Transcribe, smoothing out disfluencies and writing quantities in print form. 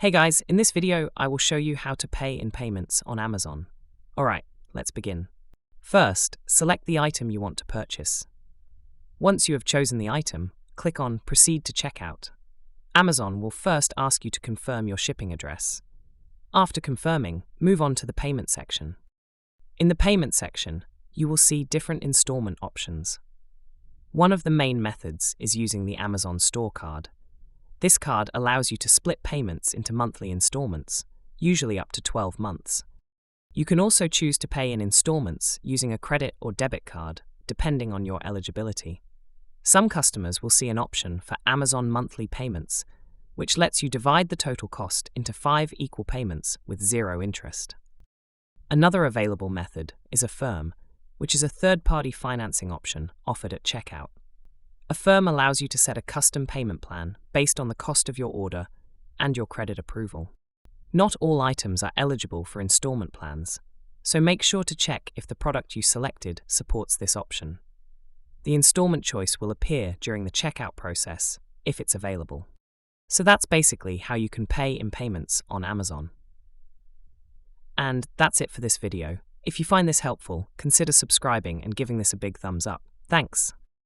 Hey guys, in this video I will show you how to pay in payments on Amazon. Alright, let's begin. First, select the item you want to purchase. Once you have chosen the item, click on Proceed to Checkout. Amazon will first ask you to confirm your shipping address. After confirming, move on to the payment section. In the payment section, you will see different installment options. One of the main methods is using the Amazon Store card. This card allows you to split payments into monthly installments, usually up to 12 months. You can also choose to pay in installments using a credit or debit card, depending on your eligibility. Some customers will see an option for Amazon monthly payments, which lets you divide the total cost into 5 equal payments with 0 interest. Another available method is Affirm, which is a third-party financing option offered at checkout. Affirm allows you to set a custom payment plan based on the cost of your order and your credit approval. Not all items are eligible for installment plans, so make sure to check if the product you selected supports this option. The installment choice will appear during the checkout process if it's available. So that's basically how you can pay in payments on Amazon. And that's it for this video. If you find this helpful, consider subscribing and giving this a big thumbs up. Thanks.